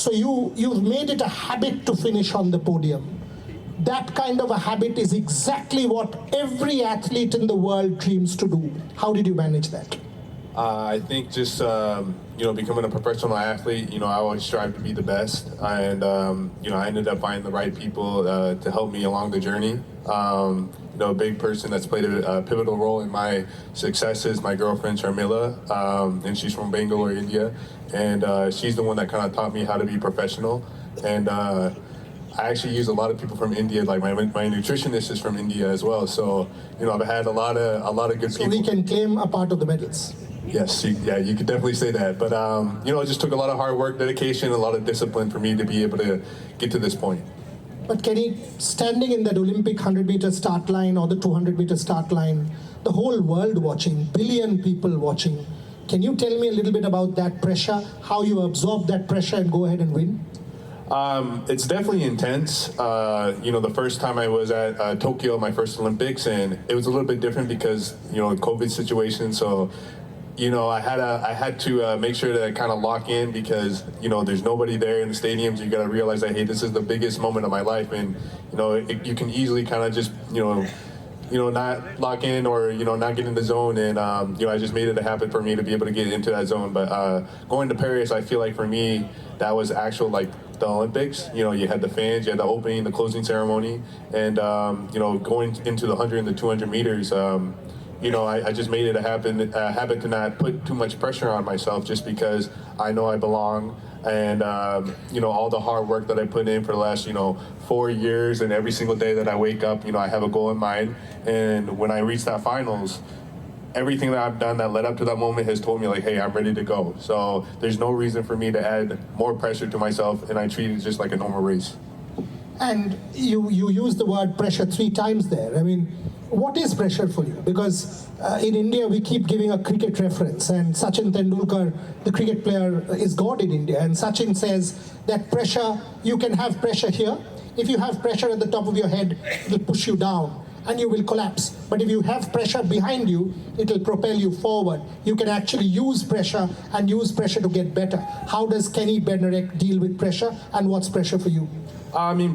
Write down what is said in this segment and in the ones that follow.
So you've made it a habit to finish on the podium. That kind of a habit is exactly what every athlete in the world dreams to do. How did you manage that? I think just becoming a professional athlete, I always strive to be the best, and I ended up finding the right people to help me along the journey. A big person that's played a pivotal role in my success is my girlfriend Sharmila, and she's from Bangalore, India, and she's the one that kind of taught me how to be professional. And I actually use a lot of people from India, like my nutritionist is from India as well. So I've had a lot of good people. So we can claim a part of the medals. Yes, you could definitely say that. But it just took a lot of hard work, dedication, a lot of discipline for me to be able to get to this point. But Kenny, standing in that Olympic 100-meter start line or the 200-meter start line, the whole world watching, billion people watching, can you tell me a little bit about that pressure, how you absorb that pressure and go ahead and win? It's definitely intense. The first time I was at Tokyo, my first Olympics, and it was a little bit different because, COVID situation. So, I had to make sure to kind of lock in because, there's nobody there in the stadiums. You got to realize that, hey, this is the biggest moment of my life. And, you can easily kind of just, not lock in or, not get in the zone. And, I just made it a habit for me to be able to get into that zone. But going to Paris, I feel like for me, that was actual, like, the Olympics. You had the fans, you had the opening, the closing ceremony. And, going into the 100 and the 200 meters, I just made it a habit to not put too much pressure on myself just because I know I belong. And, all the hard work that I put in for the last, 4 years, and every single day that I wake up, I have a goal in mind. And when I reach that finals, everything that I've done that led up to that moment has told me, like, hey, I'm ready to go. So there's no reason for me to add more pressure to myself, and I treat it just like a normal race. And you use the word pressure 3 times there. I mean, what is pressure for you? Because in India, we keep giving a cricket reference, and Sachin Tendulkar, the cricket player, is God in India. And Sachin says that pressure, you can have pressure here. If you have pressure at the top of your head, it will push you down and you will collapse. But if you have pressure behind you, it will propel you forward. You can actually use pressure and use pressure to get better. How does Kenny Bednarek deal with pressure, and what's pressure for you?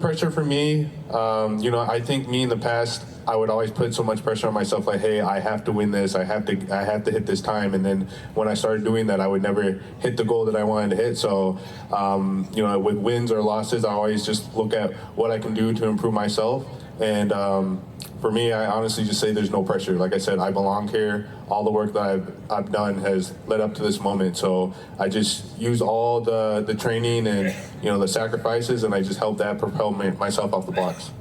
Pressure for me, I think me in the past, I would always put so much pressure on myself, like, hey, I have to win this, I have to hit this time. And then when I started doing that, I would never hit the goal that I wanted to hit. So, with wins or losses, I always just look at what I can do to improve myself. And for me, I honestly just say there's no pressure. Like I said, I belong here. All the work that I've done has led up to this moment. So I just use all the training and the sacrifices, and I just help that propel myself off the blocks.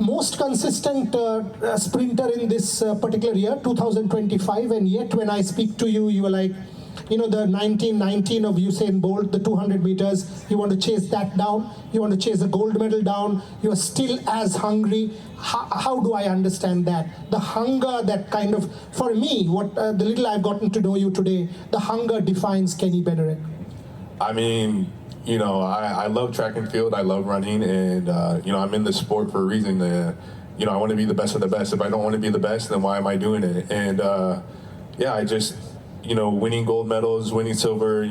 Most consistent sprinter in this particular year, 2025, and yet when I speak to you, you are like, the 1919 of Usain Bolt, the 200 meters, you want to chase that down, you want to chase a gold medal down, you are still as hungry. How do I understand that? The hunger, that kind of, for me, what the little I've gotten to know you today, the hunger defines Kenny Bednarek. I love track and field, I love running, and, I'm in this sport for a reason. I want to be the best of the best. If I don't want to be the best, then why am I doing it? And, I just, winning gold medals, winning silver,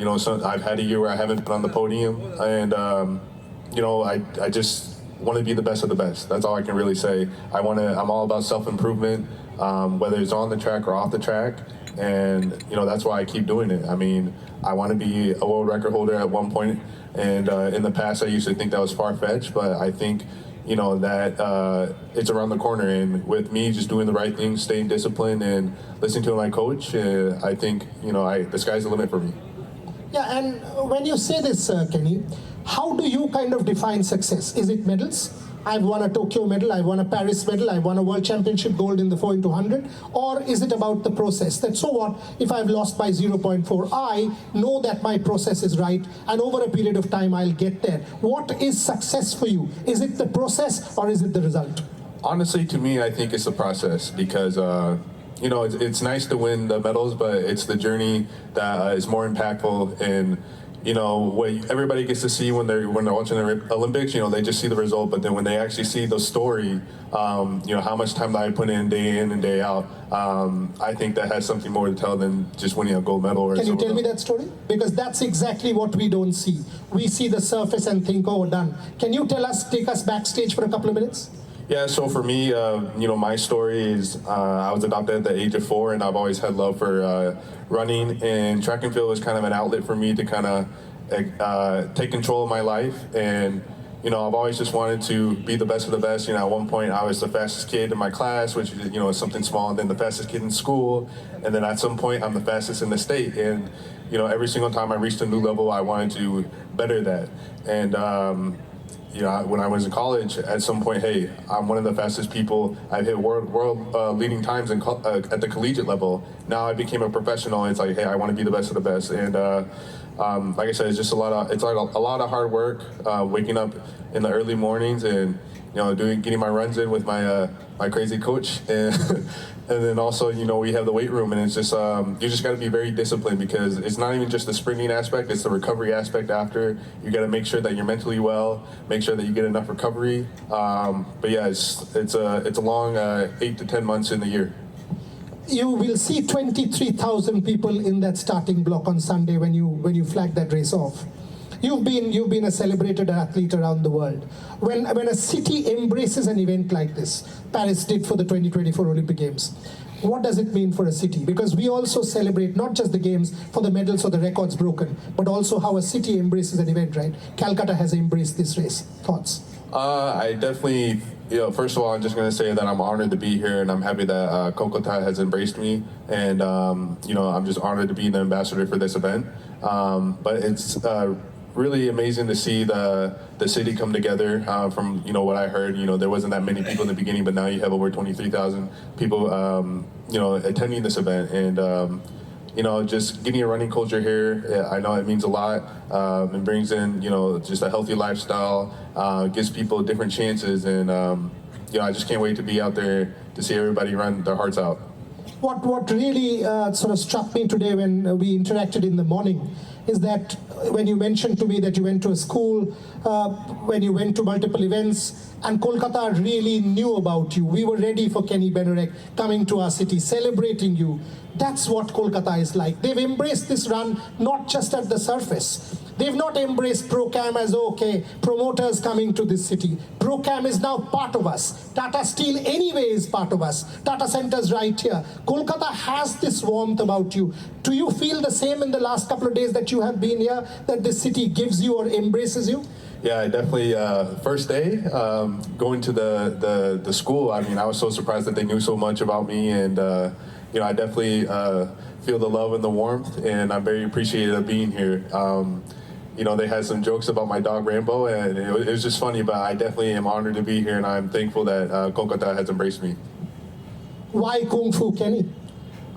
I've had a year where I haven't been on the podium, and, I just want to be the best of the best. That's all I can really say. I'm all about self-improvement, whether it's on the track or off the track, and, that's why I keep doing it. I want to be a world record holder at one point, and in the past I used to think that was far-fetched, but I think that it's around the corner, and with me just doing the right thing, staying disciplined, and listening to my coach, I think the sky's the limit for me. Yeah, and when you say this, Kenny, how do you kind of define success? Is it medals? I've won a Tokyo medal, I've won a Paris medal, I've won a World Championship gold in the 4x100, or is it about the process? That so what if I've lost by 0.4? I know that my process is right, and over a period of time I'll get there. What is success for you? Is it the process or is it the result? Honestly, to me, I think it's the process, because it's nice to win the medals, but it's the journey that is more impactful. And you know, what everybody gets to see when they're watching the Olympics, you know, they just see the result, but then when they actually see the story, you know, how much time that I put in and day out, I think that has something more to tell than just winning a gold medal. Or Can you tell me that story? Because that's exactly what we don't see. We see the surface and think, oh, done. Can you take us backstage for a couple of minutes? Yeah, so for me, you know, my story is I was adopted at the age of 4, and I've always had love for running, and track and field was kind of an outlet for me to kind of take control of my life. And, you know, I've always just wanted to be the best of the best. You know, at one point I was the fastest kid in my class, which, you know, is something small, and then the fastest kid in school. And then at some point I'm the fastest in the state. And, you know, every single time I reached a new level, I wanted to better that. And, you know, when I was in college, at some point, hey, I'm one of the fastest people. I've hit world leading times at the collegiate level. Now I became a professional. And it's like, hey, I want to be the best of the best. And like I said, it's just a lot of hard work. Waking up in the early mornings and, you know, getting my runs in with my crazy coach, and then also, you know, we have the weight room, and it's just you just got to be very disciplined, because it's not even just the sprinting aspect; it's the recovery aspect after. You got to make sure that you're mentally well, make sure that you get enough recovery. But yeah, it's a long 8 to 10 months in the year. You will see 23,000 people in that starting block on Sunday when you flag that race off. You've been a celebrated athlete around the world. When a city embraces an event like this, Paris did for the 2024 Olympic Games, what does it mean for a city? Because we also celebrate not just the games for the medals or the records broken, but also how a city embraces an event, right? Calcutta has embraced this race. Thoughts? I definitely, you know, first of all, I'm just going to say that I'm honored to be here, and I'm happy that Kolkata has embraced me, and you know, I'm just honored to be the ambassador for this event. But it's really amazing to see the city come together. From, you know, what I heard, you know, there wasn't that many people in the beginning, but now you have over 23,000 people, you know, attending this event. And you know, just getting a running culture here, I know it means a lot. It brings in, you know, just a healthy lifestyle, gives people different chances, and you know, I just can't wait to be out there to see everybody run their hearts out. What really sort of struck me today when we interacted in the morning is that when you mentioned to me that you went to a school, when you went to multiple events, and Kolkata really knew about you. We were ready for Kenny Bednarek coming to our city, celebrating you. That's what Kolkata is like. They've embraced this run not just at the surface. They've not embraced Procam as, okay, promoters coming to this city. Procam is now part of us. Tata Steel anyway is part of us. Tata Center's right here. Kolkata has this warmth about you. Do you feel the same in the last couple of days that you have been here, that this city gives you or embraces you? Yeah, I definitely, first day, going to the school, I mean, I was so surprised that they knew so much about me, and you know, I definitely feel the love and the warmth, and I'm very appreciative of being here. You know, they had some jokes about my dog Rambo, and it was just funny, but I definitely am honored to be here, and I'm thankful that Kolkata has embraced me. Why Kung Fu Kenny?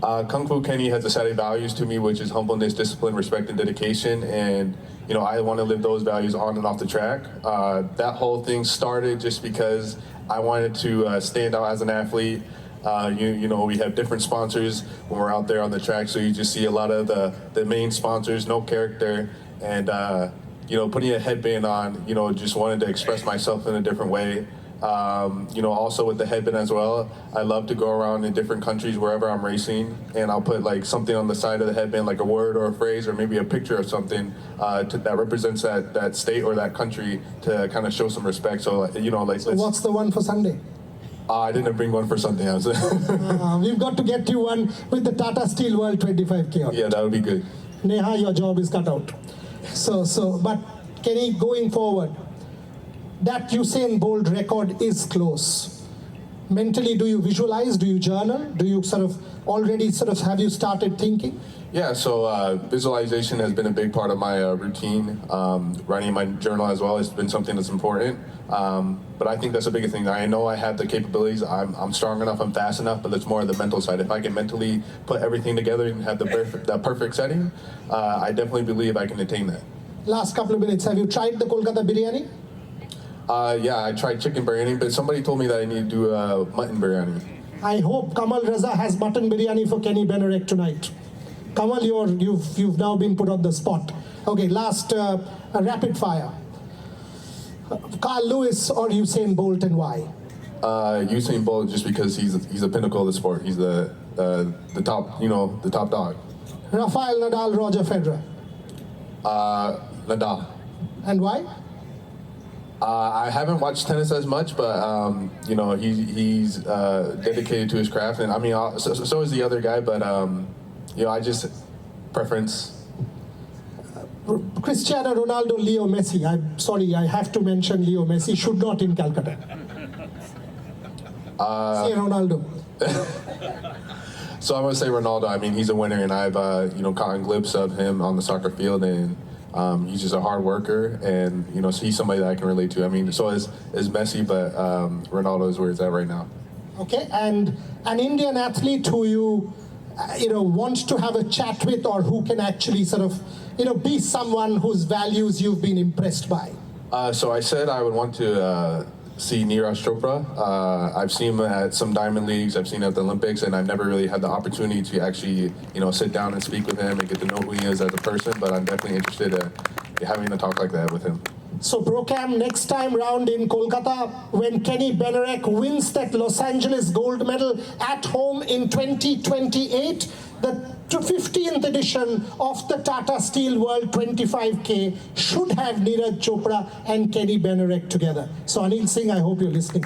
Kung Fu Kenny has a set of values to me, which is humbleness, discipline, respect, and dedication. And, you know, I want to live those values on and off the track. That whole thing started just because I wanted to stand out as an athlete. You know, we have different sponsors when we're out there on the track, so you just see a lot of the main sponsors, no character. And, you know, putting a headband on, you know, just wanted to express myself in a different way. You know, also with the headband as well, I love to go around in different countries wherever I'm racing, and I'll put like something on the side of the headband, like a word or a phrase or maybe a picture of something that represents that state or that country, to kind of show some respect. So, you know, like. So what's the one for Sunday? I didn't bring one for something else. We've got to get you one with the Tata Steel World 25K. Yeah, that would be good. Neha, your job is cut out. But Kenny, going forward, that Usain Bolt record is close. Mentally, do you visualize? Do you journal? Do you have you started thinking? Yeah, so visualization has been a big part of my routine. Writing my journal as well has been something that's important. But I think that's a big thing. I know I have the capabilities. I'm strong enough. I'm fast enough. But it's more of the mental side. If I can mentally put everything together and have the perfect setting, I definitely believe I can attain that. Last couple of minutes. Have you tried the Kolkata biryani? Yeah, I tried chicken biryani, but somebody told me that I need to do mutton biryani. I hope Kamal Raza has mutton biryani for Kenny Bednarek tonight. Kamal, you've now been put on the spot. Okay, last rapid fire. Carl Lewis or Usain Bolt, and why? Usain Bolt, just because he's the pinnacle of the sport. He's the top, the top dog. Rafael Nadal, Roger Federer. Nadal. And why? I haven't watched tennis as much, but he's dedicated to his craft, and I mean, so is the other guy. But I just preference. Cristiano Ronaldo, Leo Messi. I'm sorry, I have to mention Leo Messi. Should not in Calcutta. Say Ronaldo. So I'm gonna say Ronaldo. I mean, he's a winner, and I've caught a glimpse of him on the soccer field, and he's just a hard worker, and so he's somebody that I can relate to. I mean, so is Messi, but Ronaldo is where it's at right now. Okay, and an Indian athlete who you want to have a chat with, or who can actually sort of be someone whose values you've been impressed by. So I said I would want to see Neeraj Chopra. I've seen him at some Diamond Leagues, I've seen him at the Olympics, and I've never really had the opportunity to actually, sit down and speak with him and get to know who he is as a person, but I'm definitely interested in having a talk like that with him. So Brocam, next time round in Kolkata, when Kenny Bednarek wins that Los Angeles gold medal at home in 2028, the 15th edition of the Tata Steel World 25K should have Neeraj Chopra and Kenny Bednarek together. So Anil Singh, I hope you're listening.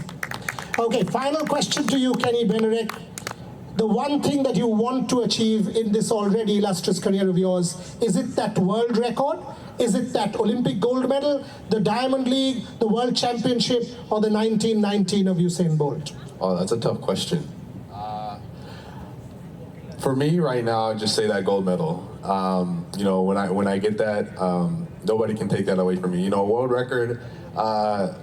Okay, final question to you, Kenny Bednarek. The one thing that you want to achieve in this already illustrious career of yours, is it that world record? Is it that Olympic gold medal, the Diamond League, the World Championship, or the 1919 of Usain Bolt? Oh, that's a tough question. For me right now, I'd just say that gold medal. When I get that, nobody can take that away from me. World record,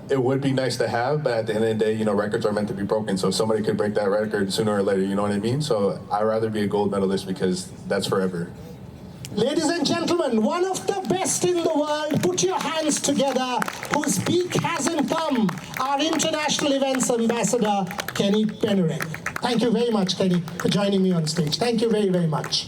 it would be nice to have, but at the end of the day, records are meant to be broken. So somebody could break that record sooner or later, you know what I mean? So I'd rather be a gold medalist because that's forever. Ladies and gentlemen, one of the best in the world, put your hands together, whose peak hasn't come, our international events ambassador, Kenny Bednarek. Thank you very much, Kenny, for joining me on stage. Thank you very, very much.